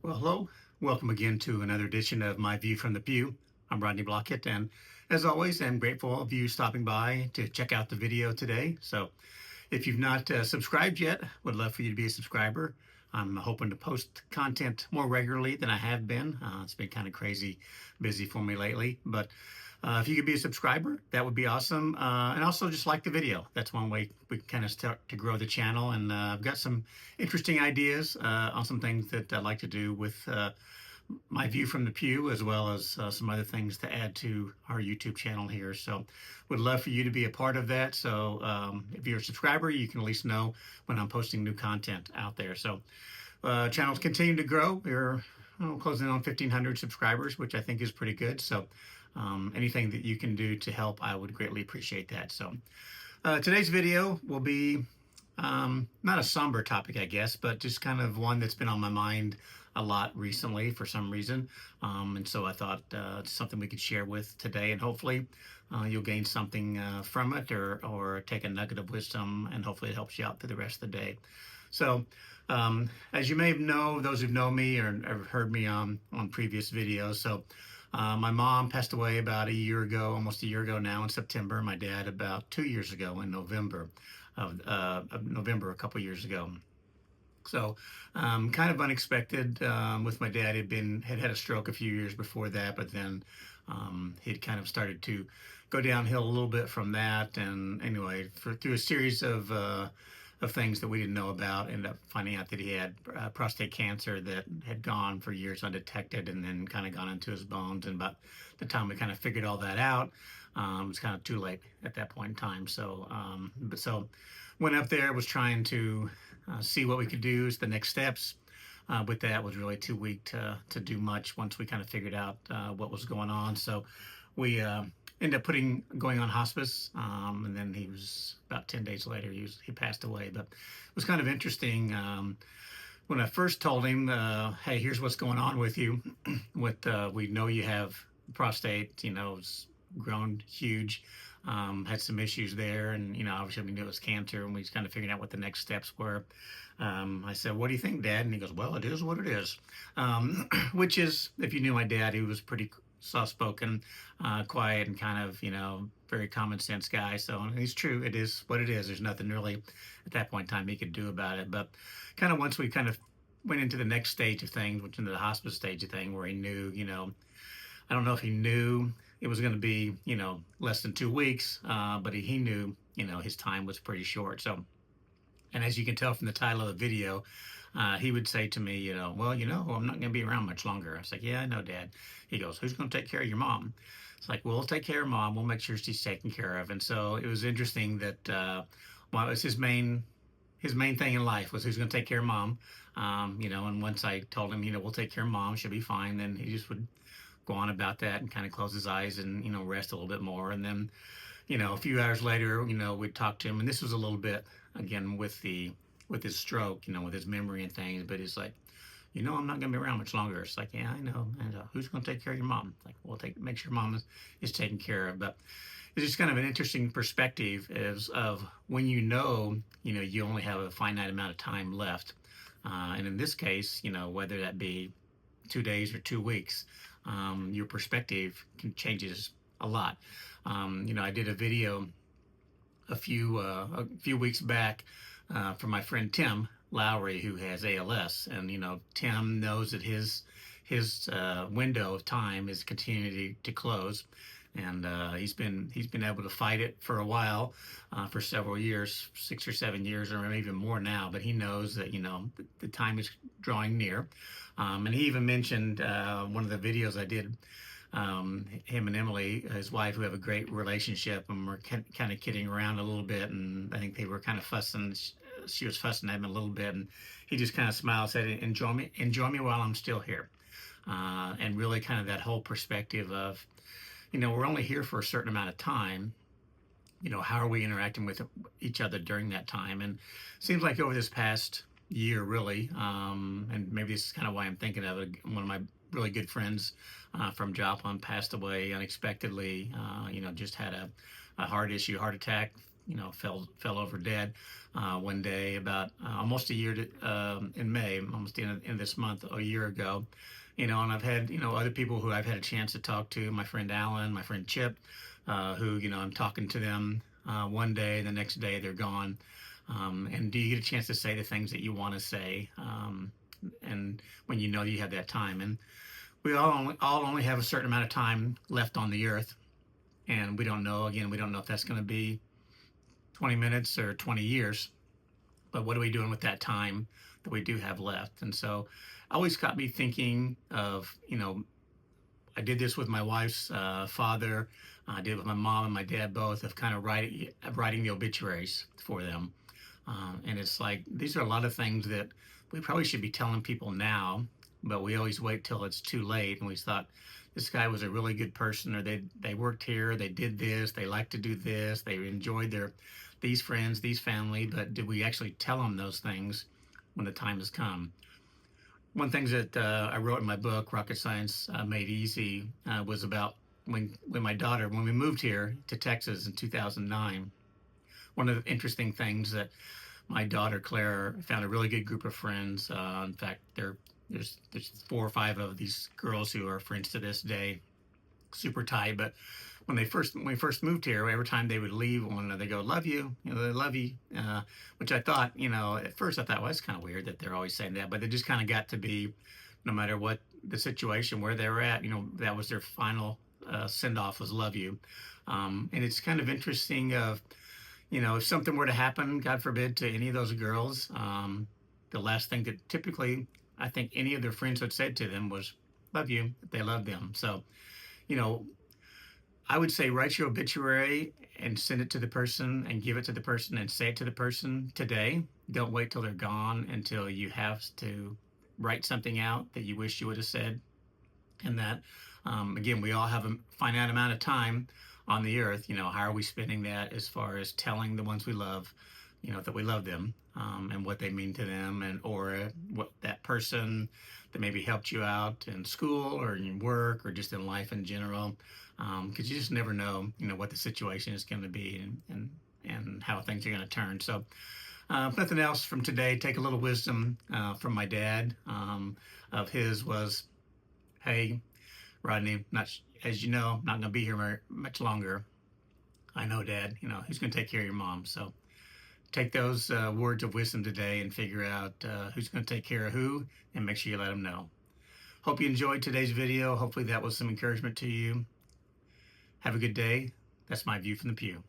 Well, hello. Welcome again to another edition of My View from the Pew. I'm Rodney Blockett, and as always, I'm grateful of you stopping by to check out the video today. So, if you've not subscribed yet, would love for you to be a subscriber. I'm hoping to post content more regularly than I have been. It's been kind of crazy busy for me lately, but if you could be a subscriber, that would be awesome. And also just like the video. That's one way we can kind of start to grow the channel. And I've got some interesting ideas on some things that I'd like to do with my view from the pew, as well as some other things to add to our YouTube channel here. So would love for you to be a part of that. So if you're a subscriber, you can at least know when I'm posting new content out there. So channel's continuing to grow. We're closing in on 1,500 subscribers, which I think is pretty good. So anything that you can do to help, I would greatly appreciate that. So today's video will be not a somber topic, I guess, but just kind of one that's been on my mind a lot recently for some reason. And so I thought it's something we could share with today, and hopefully you'll gain something from it, or take a nugget of wisdom, and hopefully it helps you out through the rest of the day. So as you may know, those who know me or have heard me on previous videos, so my mom passed away about a year ago, almost a year ago now in September. My dad about 2 years ago in November of November, a couple years ago. So kind of unexpected with my dad. Had had a stroke a few years before that, but then he'd kind of started to go downhill a little bit from that. And anyway, through a series of things that we didn't know about, ended up finding out that he had prostate cancer that had gone for years undetected, and then kind of gone into his bones. And about the time we kind of figured all that out, it was kind of too late at that point in time. So, so went up there, was trying to see what we could do as the next steps. With that, was really too weak to do much once we kind of figured out what was going on. So we ended up going on hospice, and then he was about 10 days later he passed away. But it was kind of interesting when I first told him, hey, here's what's going on with you. We know you have prostate, it's grown huge. Had some issues there, and obviously we knew it was cancer, and we just kind of figured out what the next steps were. I said, "What do you think, Dad?" And he goes, "Well, it is what it is," which is, if you knew my dad, he was pretty soft-spoken, quiet, and kind of very common sense guy. So he's true. It is what it is. There's nothing really at that point in time he could do about it. But kind of once we kind of went into the next stage of things, which into the hospice stage of thing, where he knew, I don't know if he knew it was going to be, less than 2 weeks, but he knew, his time was pretty short. So, and as you can tell from the title of the video, he would say to me, well, I'm not going to be around much longer. I was like, yeah, I know, Dad. He goes, who's going to take care of your mom? It's like, we'll take care of Mom. We'll make sure she's taken care of. And so it was interesting that, well, it was his main thing in life was who's going to take care of Mom. And once I told him, we'll take care of Mom, she'll be fine, then he just would go on about that and kind of close his eyes and rest a little bit more. And then a few hours later, we'd talk to him, and this was a little bit again with his stroke, with his memory and things, but he's like, I'm not going to be around much longer. It's like, yeah, I know. And who's going to take care of your mom? Like, we'll make sure Mom is taken care of. But it's just kind of an interesting perspective of when you only have a finite amount of time left. And in this case, whether that be 2 days or 2 weeks, your perspective changes a lot. I did a video a few weeks back for my friend Tim Lowry, who has ALS, and Tim knows that his window of time is continuing to close, and he's been able to fight it for a while, for several years, 6 or 7 years, or maybe even more now. But he knows that the time is drawing near, and he even mentioned one of the videos I did. Him and Emily, his wife, who have a great relationship, and we're kind of kidding around a little bit, and I think they were kind of fussing. She was fussing at him a little bit, and he just kind of smiled, said, enjoy me while I'm still here," and really kind of that whole perspective of, we're only here for a certain amount of time. How are we interacting with each other during that time? And it seems like over this past year, really, and maybe this is kind of why I'm thinking of it. One of my really good friends from Joplin passed away unexpectedly. Just had a heart attack fell over dead one day about almost a year in May, almost in this month, a year ago. And I've had other people who I've had a chance to talk to. My friend Alan, my friend Chip, who I'm talking to them one day, the next day they're gone. And do you get a chance to say the things that you want to say? And when you have that time, and we all only have a certain amount of time left on the earth, and we don't know. Again, we don't know if that's going to be 20 minutes or 20 years. But what are we doing with that time that we do have left? And so, always got me thinking of I did this with my wife's father. I did it with my mom and my dad both, of kind of writing the obituaries for them. And it's like, these are a lot of things that we probably should be telling people now, but we always wait till it's too late. And we thought, this guy was a really good person, or they worked here, they did this, they like to do this, they enjoyed these friends, these family. But did we actually tell them those things when the time has come? One thing that I wrote in my book, Rocket Science Made Easy, was about when we moved here to Texas in 2009. One of the interesting things that my daughter Claire found a really good group of friends. In fact, there's 4 or 5 of these girls who are friends to this day, super tight. But when we first moved here, every time they would leave one another, they go, "Love you," they love you, which I thought, at first I thought, well, it's kind of weird that they're always saying that, but they just kind of got to be, no matter what the situation where they were at, that was their final send off, was "love you." And it's kind of interesting of, if something were to happen, God forbid, to any of those girls, the last thing that typically I think any of their friends would say to them was "love you," if they loved them. So, you know, I would say write your obituary and send it to the person and give it to the person and say it to the person today. Don't wait till they're gone until you have to write something out that you wish you would have said. And that, again, we all have a finite amount of time on the earth. How are we spending that as far as telling the ones we love, that we love them, and what they mean to them, and or what that person that maybe helped you out in school or in work or just in life in general, because you just never know, what the situation is going to be, and how things are going to turn. So, if nothing else from today, take a little wisdom from my dad. Of his was, "Hey, Rodney, as you know, not going to be here much longer. I know, Dad, who's going to take care of your mom." So take those words of wisdom today and figure out who's going to take care of who, and make sure you let them know. Hope you enjoyed today's video. Hopefully that was some encouragement to you. Have a good day. That's my view from the pew.